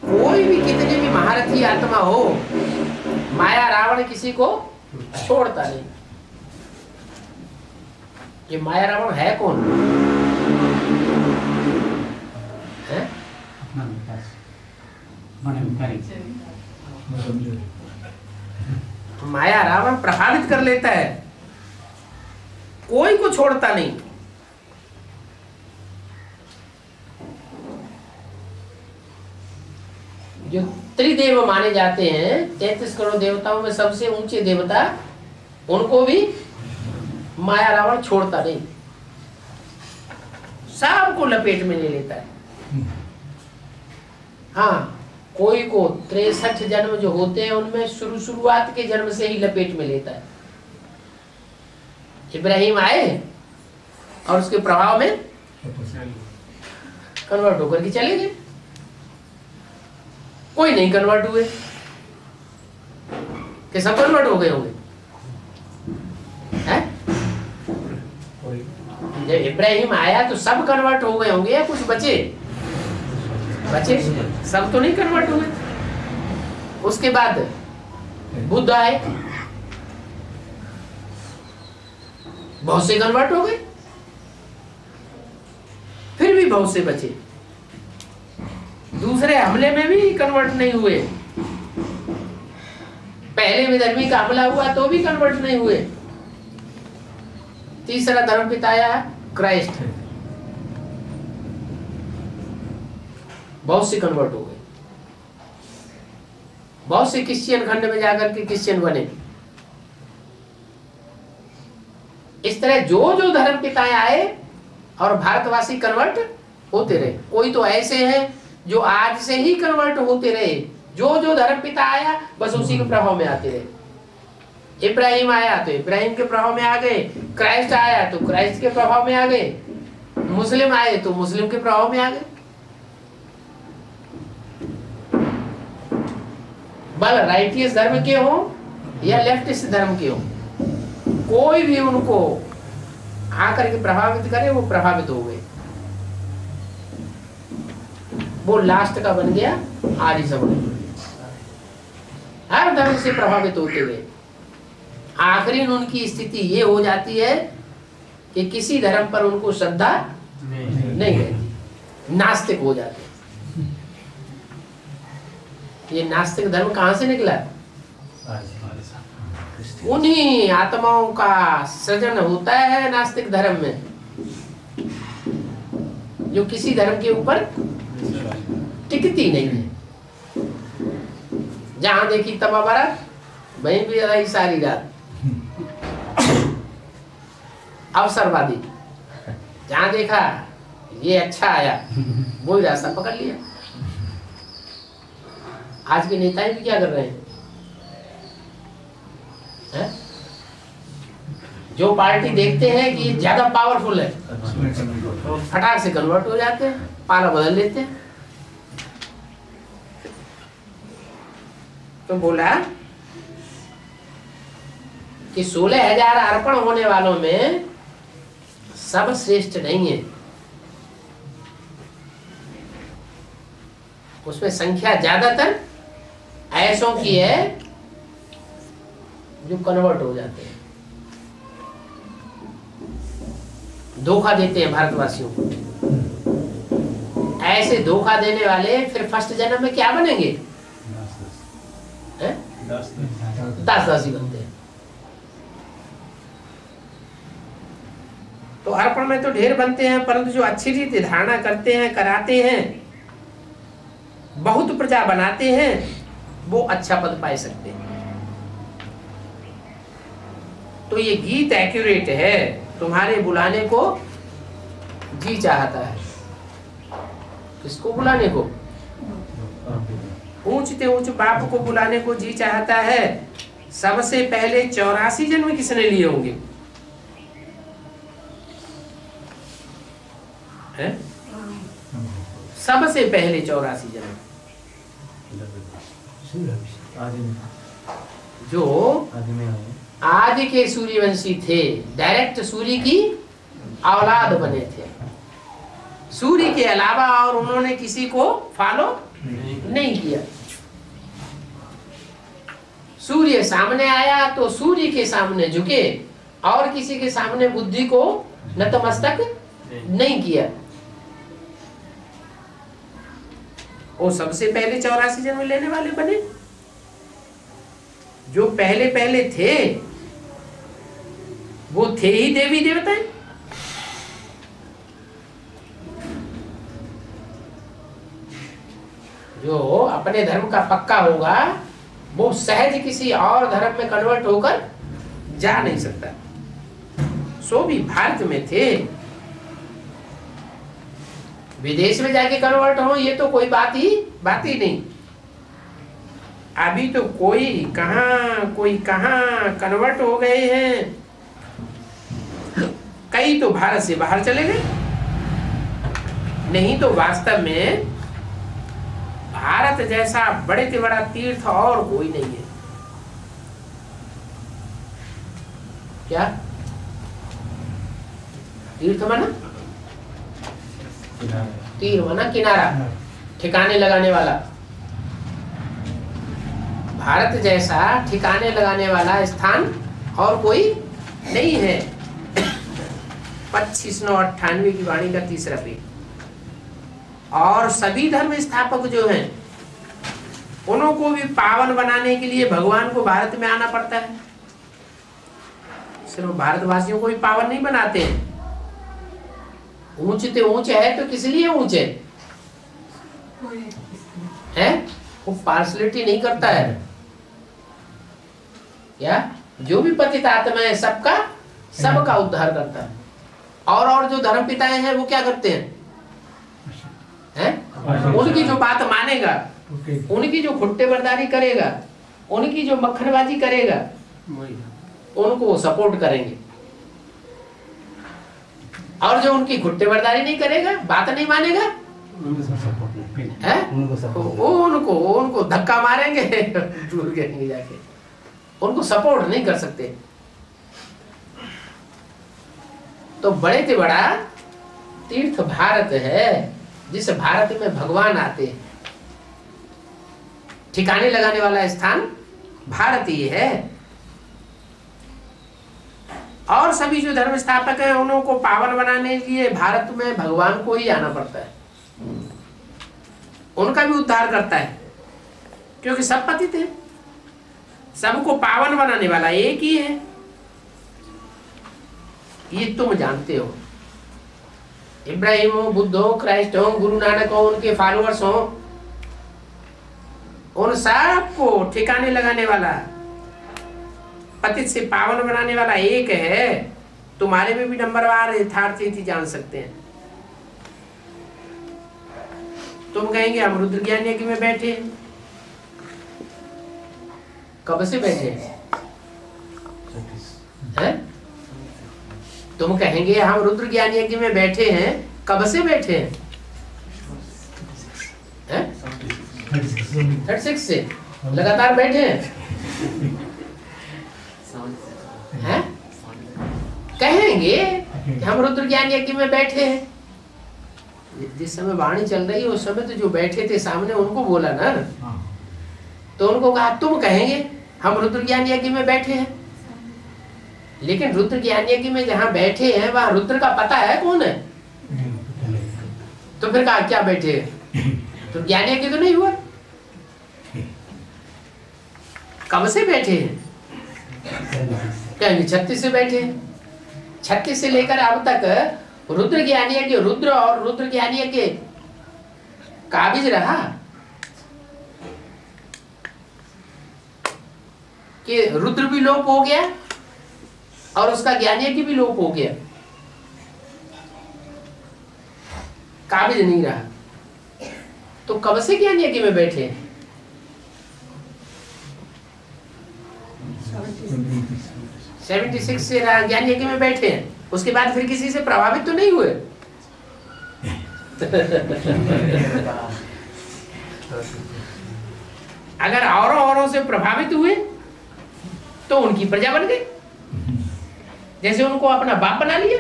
Speaker 1: कोई भी कितने भी महारथी आत्मा हो, माया रावण किसी को छोड़ता नहीं। ये माया रावण है कौन? है? माया रावण प्रभावित कर लेता है, कोई को छोड़ता नहीं। जो त्रिदेव माने जाते हैं, 33 करोड़ देवताओं में सबसे ऊंचे देवता, उनको भी माया रावण छोड़ता नहीं, सबको लपेट में ले लेता है। हाँ, कोई को 63 जन्म जो होते हैं उनमें शुरुआत के जन्म से ही लपेट में लेता है। इब्राहिम आए और उसके प्रभाव में कन्वर्ट होकर के चले गए। कोई नहीं कन्वर्ट हुए कि सब कन्वर्ट हो गए होंगे? जब इब्राहिम आया तो सब कन्वर्ट हो गए होंगे या कुछ बचे? सब तो नहीं कन्वर्ट हुए। उसके बाद बुद्ध आए, बहुत से कन्वर्ट हो गए, फिर भी बहुत से बचे। दूसरे हमले में भी कन्वर्ट नहीं हुए। पहले विधर्मी का हमला हुआ तो भी कन्वर्ट नहीं हुए। तीसरा धर्म पिता आया क्राइस्ट, बहुत से कन्वर्ट हो गए। बहुत से क्रिश्चियन खंड में जाकर के क्रिश्चियन बने। इस तरह जो जो धर्म पिताएं आए और भारतवासी कन्वर्ट होते रहे। कोई तो ऐसे हैं जो आज से ही कन्वर्ट होते रहे, जो जो धर्म पिता आया बस उसी के प्रभाव में आते रहे। इब्राहिम आया तो इब्राहिम के प्रभाव में आ गए, क्राइस्ट आया तो क्राइस्ट के प्रभाव में आ गए, मुस्लिम आए तो मुस्लिम के प्रभाव में आ गए। बल राइटियस धर्म के हो या लेफ्टिस्ट धर्म के हो, कोई भी उनको आकर के प्रभावित करे वो प्रभावित हो गए। वो लास्ट का बन गया आर्य समाज। हर धर्म से प्रभावित होते हुए आखिरी उनकी स्थिति ये हो जाती है कि किसी धर्म पर उनको श्रद्धा नहीं रहती, नास्तिक हो जाते। ये नास्तिक धर्म कहां से निकला? उन्हीं आत्माओं का सृजन होता है नास्तिक धर्म में, जो किसी धर्म के ऊपर टिकती नहीं है। जहां देखी तबा बारात, वहीं भी रही सारी रात। अवसरवादी, जहां देखा ये अच्छा आया वही रास्ता पकड़ लिया। आज के नेता भी क्या कर रहे हैं? जो पार्टी देखते हैं कि ज्यादा पावरफुल है, तो फटाक से कन्वर्ट हो जाते हैं, पाला बदल लेते हैं। तो बोला कि 16,000 अर्पण होने वालों में सब श्रेष्ठ नहीं है, उसमें संख्या ज्यादातर ऐसों की है जो कन्वर्ट हो जाते हैं। धोखा देते हैं भारतवासियों को। ऐसे धोखा देने वाले फिर फर्स्ट जन्म में क्या बनेंगे? दासी बनते हैं। तो अर्पण में तो ढेर बनते हैं, परंतु जो अच्छी रीति धारणा करते हैं, कराते हैं, बहुत प्रजा बनाते हैं, वो अच्छा पद पाए सकते हैं। तो ये गीत एक्यूरेट है। तुम्हारे बुलाने को जी चाहता है। किसको बुलाने को? ऊंचते ऊंच बाप को बुलाने को जी चाहता है। सबसे पहले 84 जन्म किसने लिए होंगे? है? सबसे पहले 84 जन्म जो आदि के सूर्यवंशी थे, डायरेक्ट सूर्य की औलाद बने थे। सूर्य के अलावा और उन्होंने किसी को फॉलो नहीं किया। सूर्य सामने आया तो सूर्य के सामने झुके और किसी के सामने बुद्धि को नतमस्तक नहीं किया। वो सबसे पहले 84 जन्म लेने वाले बने। जो पहले पहले थे वो थे ही देवी देवता। जो अपने धर्म का पक्का होगा वो सहज किसी और धर्म में कन्वर्ट होकर जा नहीं सकता। सो भी भारत में थे, विदेश में जाके कन्वर्ट हो ये तो कोई बात ही नहीं। अभी तो कोई कहां कन्वर्ट हो गए हैं। कई तो भारत से बाहर चले गए। नहीं तो वास्तव में भारत जैसा बड़े से बड़ा तीर्थ और कोई नहीं है। क्या तीर्थ माना? तीर माना किनारा, ठिकाने लगाने वाला। भारत जैसा ठिकाने लगाने वाला स्थान और कोई नहीं है। 2598 की वाणी का तीसरा पेज। और सभी धर्म स्थापक जो हैं उनको भी पावन बनाने के लिए भगवान को भारत में आना पड़ता है। सिर्फ भारतवासियों को भी पावन नहीं बनाते हैं। ऊंचते ऊंचे है तो किस लिए ऊंचे है? वो पार्सलिटी नहीं करता है क्या? जो भी पतित आत्मा है सबका उद्धार करता है। और जो धर्म पिताएं हैं वो क्या करते हैं? उनकी जो बात मानेगा, उनकी जो खुट्टे बरदारी करेगा, उनकी जो मक्खनबाजी करेगा, उनको वो सपोर्ट करेंगे। और जो उनकी घुट्टे बरदारी नहीं करेगा, बात नहीं मानेगा, उनको धक्का मारेंगे, दूर गिरेंगे जाके। उनको सपोर्ट नहीं कर सकते। तो बड़े से बड़ा तीर्थ भारत है, जिस भारत में भगवान आते हैं। ठिकाने लगाने वाला स्थान भारत ही है। और सभी जो धर्म स्थापक हैं उनको पावन बनाने के लिए भारत में भगवान को ही आना पड़ता है। उनका भी उद्धार करता है, क्योंकि सब पतित हैं। सबको पावन बनाने वाला एक ही है। ये तुम जानते हो। इब्राहिम हो, बुद्ध हो, क्राइस्ट हो, गुरु नानक हो, उनके फॉलोअर्स हो, उन सबको ठिकाने लगाने वाला, पतित से पावन बनाने वाला एक है। तुम्हारे में भी नंबरवार यथार्थ जान सकते हैं। तुम कहेंगे हम रुद्र ज्ञान यज्ञ में बैठे। कब से बैठे हैं? तुम कहेंगे हम रुद्र ज्ञान यज्ञ में बैठे हैं। कब से बैठे हैं? 36 से लगातार बैठे हैं? कहेंगे हम रुद्र ज्ञान यज्ञ में बैठे हैं। जिस समय वाणी चल रही है उस समय तो जो बैठे थे सामने उनको बोला ना, तो उनको कहा तुम कहेंगे हम रुद्र ज्ञान यज्ञ में बैठे हैं। लेकिन रुद्र ज्ञान यज्ञ में जहाँ बैठे हैं वहां रुद्र का पता है कौन है? तो फिर कहा क्या बैठे? तो ज्ञान यज्ञ तो नहीं हुआ। कब से बैठे हैं? कहेंगे 36 से बैठे हैं। 36 से लेकर अब तक रुद्र ज्ञान यज्ञ, रुद्र और रुद्र ज्ञान यज्ञ काबिज रहा कि रुद्र भी लोप हो गया और उसका ज्ञान यज्ञ भी लोप हो गया, काबिज नहीं रहा। तो कब से ज्ञान यज्ञ में बैठे हैं? 76 से ज्ञान यज्ञ में बैठे हैं। उसके बाद फिर किसी से प्रभावित तो नहीं हुए। अगर औरों से प्रभावित हुए तो उनकी प्रजा बन गई, जैसे उनको अपना बाप बना लिया।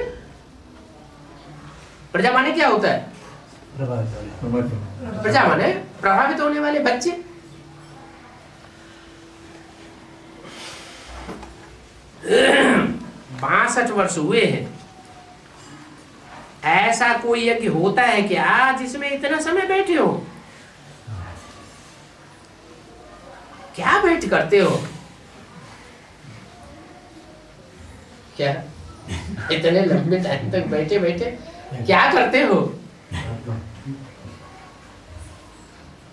Speaker 1: प्रजा माने क्या होता है? प्रजा माने प्रभावित होने वाले बच्चे। बासठ वर्ष हुए हैं। ऐसा कोई यज्ञ होता है क्या जिसमें इतना समय बैठे हो? क्या बैठ करते हो? क्या इतने लंबे टाइम तक बैठे बैठे क्या करते हो?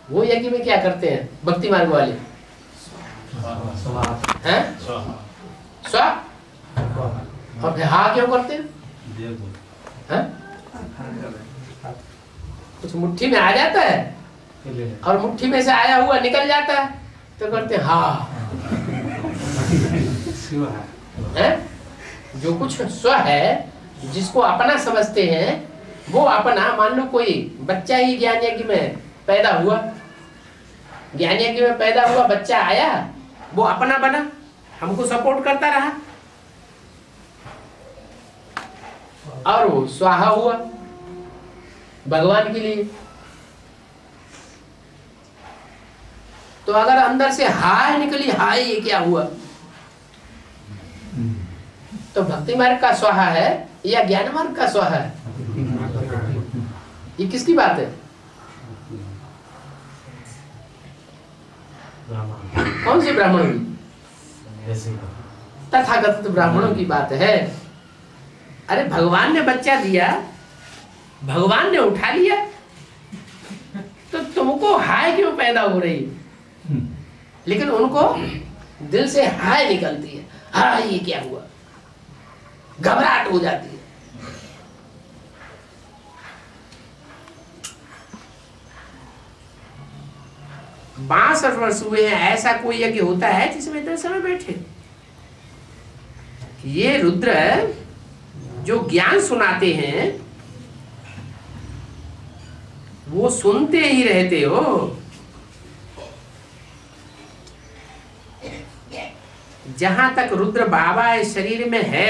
Speaker 1: वो यज्ञ में क्या करते हैं भक्ति मार्ग वाले? हैं? स्वा और फिर हाँ क्यों करते हैं? कुछ मुट्ठी में आ जाता है और मुट्ठी में से आया हुआ निकल जाता है तो करते हैं हाँ। जो कुछ स्व है, जिसको अपना समझते हैं, वो अपना, मान लो कोई बच्चा ही ज्ञान यज्ञ में पैदा हुआ, ज्ञान यज्ञ में पैदा हुआ बच्चा आया, वो अपना बना, हमको सपोर्ट करता रहा और वो स्वाहा हुआ भगवान के लिए। तो अगर अंदर से हाय निकली, हाय ये क्या हुआ, तो भक्ति मार्ग का स्वाहा है या ज्ञान मार्ग का स्वाहा है? ये किसकी बात है? कौन से ब्राह्मण की? तथागत ब्राह्मणों की बात है। अरे भगवान ने बच्चा दिया, भगवान ने उठा लिया, तो तुमको हाय क्यों पैदा हो रही? लेकिन उनको दिल से हाय निकलती है, हाय ये क्या हुआ, घबराहट हो जाती है। बासठ वर्ष हुए हैं। ऐसा कोई यज्ञ होता है जिसमें इतना समय बैठे? ये रुद्र जो ज्ञान सुनाते हैं वो सुनते ही रहते हो। जहां तक रुद्र बाबा इस शरीर में है,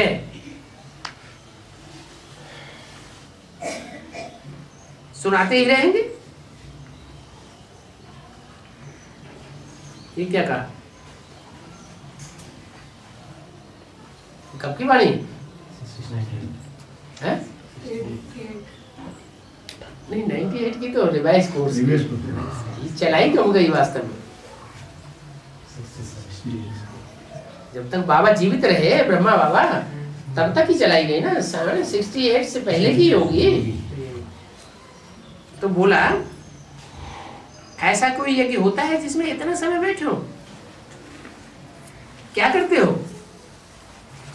Speaker 1: सुनाते ही रहेंगे। ये क्या कहा? कब की वाणी है? नहीं, 98 की तो रिवाइज कोर्स चलाई कम गई वास्तव में। जब तक बाबा जीवित रहे, ब्रह्मा बाबा, तब तक ही चलाई गई ना। 68 से पहले की होगी। तो बोला ऐसा कोई यज्ञ होता है जिसमें इतना समय बैठे हो? क्या करते हो?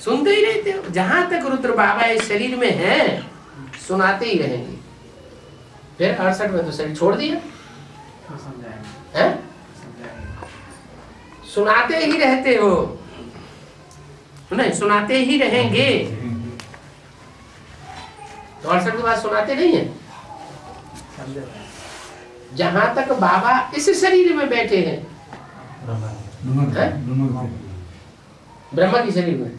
Speaker 1: सुनते ही रहते हो। जहां तक रुद्र बाबा इस शरीर में है सुनाते ही रहेंगे। फिर 68 में तो शरीर छोड़ दिया है? सुनाते ही रहते हो, नहीं सुनाते ही रहेंगे। तो 68 के बाद सुनाते नहीं है। जहां तक बाबा इस शरीर में बैठे हैं, ब्रह्मा के शरीर में,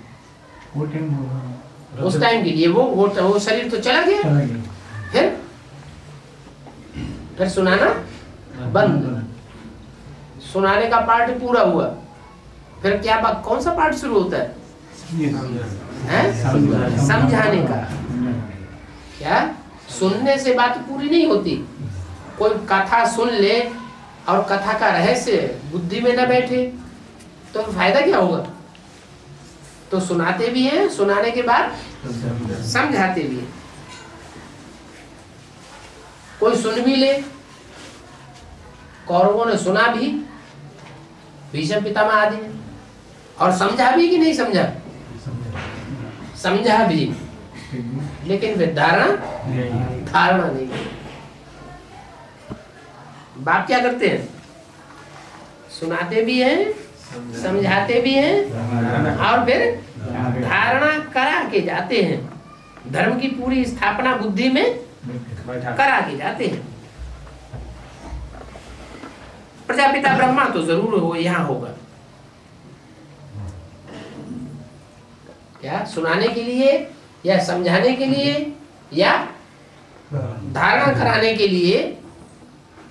Speaker 1: उस टाइम के लिए वो शरीर तो चला गया। फिर सुनाना बंद। सुनाने का पार्ट पूरा हुआ, फिर क्या बात, कौन सा पार्ट शुरू होता है? है समझाने का। क्या सुनने से बात पूरी नहीं होती। कोई कथा सुन ले और कथा का रहस्य बुद्धि में न बैठे तो फायदा क्या होगा। तो सुनाते भी हैं, सुनाने के बाद समझाते भी हैं। कोई सुन भी ले, कौरवों ने सुना भी, भीष्म पितामह आदि ने, और समझा भी कि नहीं समझा, समझा भी, लेकिन वे धारणा नहीं। बाप क्या करते हैं, सुनाते भी हैं, समझाते भी हैं और फिर धारणा करा के जाते हैं। धर्म की पूरी स्थापना बुद्धि में करा के जाते हैं। प्रजापिता ब्रह्मा तो जरूर हो यहाँ होगा। क्या सुनाने के लिए या समझाने के लिए या धारणा कराने के लिए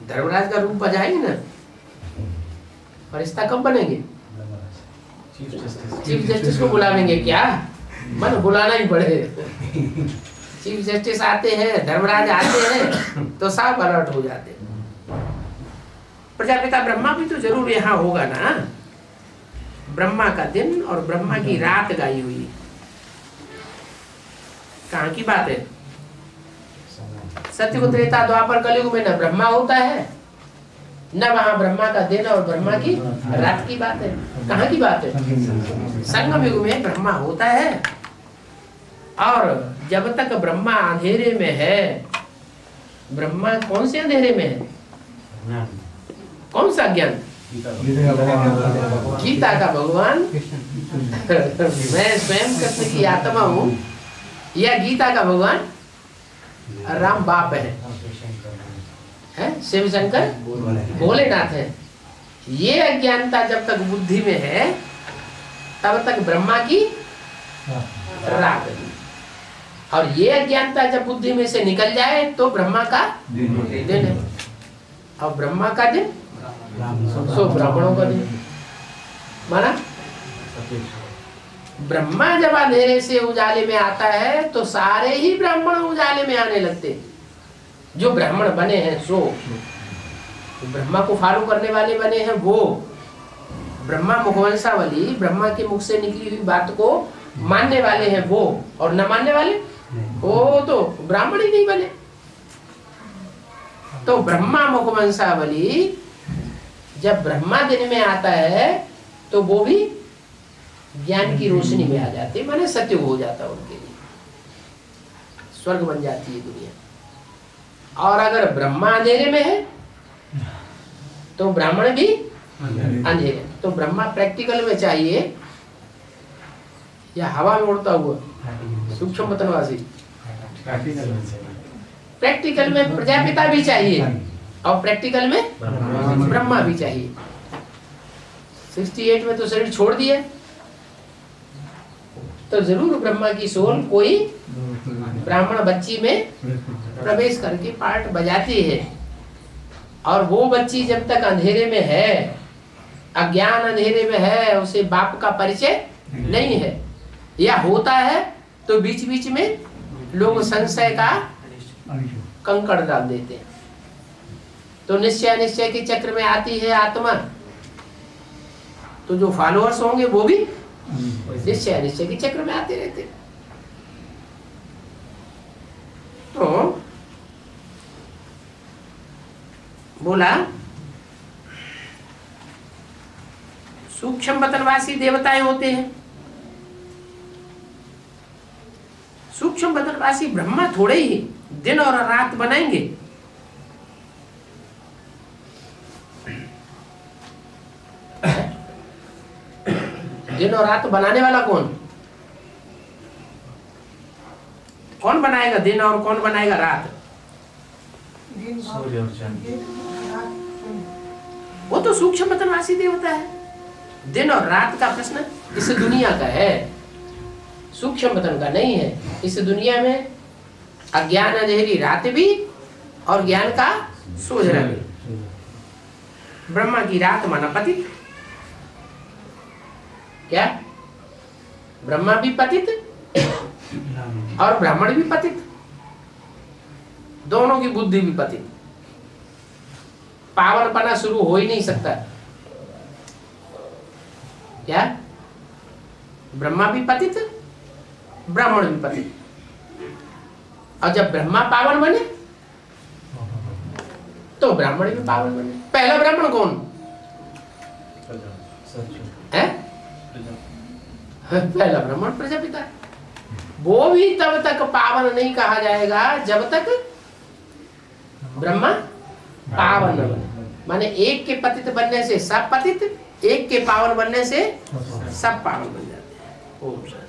Speaker 1: धर्मराज का रूप बजाएंगे ना। फरिश्ता कब बनेंगे, चीफ जस्टिस को बुलावेंगे क्या, मन बुलाना ही पड़े। चीफ जस्टिस आते हैं, धर्मराज आते हैं तो सब अलर्ट हो जाते हैं। प्रजापिता ब्रह्मा भी तो जरूर यहाँ होगा ना। ब्रह्मा का दिन और ब्रह्मा की रात गाई हुई, कहाँ की बात है। सत्य को त्रेता द्वापर कलयुग में न ब्रह्मा होता है, न वहां ब्रह्मा का दिन और ब्रह्मा की रात की बात है। कहाँ की बात है, संगम युग में ब्रह्मा होता है। और जब तक ब्रह्मा अंधेरे में है, ब्रह्मा कौन से अंधेरे में है, कौन सा ज्ञान, गीता का भगवान मैं स्वयं कृष्ण की आत्मा हूँ, या गीता का भगवान राम बाप है शिव शंकर भोलेनाथ है। ये अज्ञानता जब तक बुद्धि में है तब तक ब्रह्मा की रात, और ये अज्ञानता जब बुद्धि में से निकल जाए तो ब्रह्मा का दिन है। और ब्रह्मा का दिन सो ब्राह्मणों का दिन माना। ब्रह्मा जब अंधेरे से उजाले में आता है तो सारे ही ब्राह्मण उजाले में आने लगते। जो ब्राह्मण बने हैं सो ब्रह्मा को फॉलो करने वाले बने हैं, वो ब्रह्मा मुखवंशावली, ब्रह्मा के मुख से निकली हुई बात को मानने वाले हैं वो, और न मानने वाले वो तो ब्राह्मण ही नहीं बने। तो ब्रह्मा मुखवंशावली जब ब्रह्मा दिन में आता है तो वो भी ज्ञान की रोशनी में आ जाते, माने सत्य हो जाता उनके लिए, स्वर्ग बन जाती है दुनिया। और अगर ब्रह्मा अंधेरे में है तो ब्राह्मण भी अंधेरे। तो ब्रह्मा प्रैक्टिकल में चाहिए या हवा में उड़ता हुआ सूक्ष्म वतनवासी। प्रैक्टिकल में प्रजापिता भी चाहिए और प्रैक्टिकल में ब्रह्मा भी चाहिए। 68 में तो शरीर छोड़ दिया तो जरूर ब्रह्मा की सोल कोई ब्राह्मण बच्ची में प्रवेश करके पार्ट बजाती है। और वो बच्ची जब तक अंधेरे में है, अज्ञान अंधेरे में है, उसे बाप का परिचय नहीं है, या होता है तो बीच बीच में लोग संशय का कंकड़ डाल देते हैं। तो निश्चय निश्चय के चक्र में आती है आत्मा, तो जो फॉलोअर्स होंगे वो भी निश्चय निश्चय के चक्र में आते रहते। तो बोला सूक्ष्म बदनवासी देवताएं होते हैं। सूक्ष्म बदनवासी ब्रह्मा थोड़े ही दिन और रात बनाएंगे। दिन और रात बनाने वाला कौन, कौन बनाएगा दिन और कौन बनाएगा रात? वो तो सूक्ष्म बदनवासी देवता है। दिन और रात का प्रश्न इस दुनिया का है, सूक्ष्म बदन का नहीं है। इस दुनिया में अज्ञान अंधेरी रात भी और ज्ञान का सोझरा भी। ब्रह्मा की रात माना पतित, क्या ब्रह्मा भी पतित और ब्राह्मण भी पतित, दोनों की बुद्धि भी पतित। पावन पना शुरू हो ही नहीं सकता। क्या? ब्रह्मा भी पतित, ब्राह्मण भी पतित। और जब ब्रह्मा पावन बने तो ब्राह्मण भी पावन बने। पहला ब्राह्मण कौन है? पहला ब्राह्मण प्रजापिता। वो भी तब तक पावन नहीं कहा जाएगा जब तक ब्रह्मा पावन न बने। माने एक के पतित बनने से सब पतित, एक के पावन बनने से सब पावन बन जाते हैं। ओम शांति।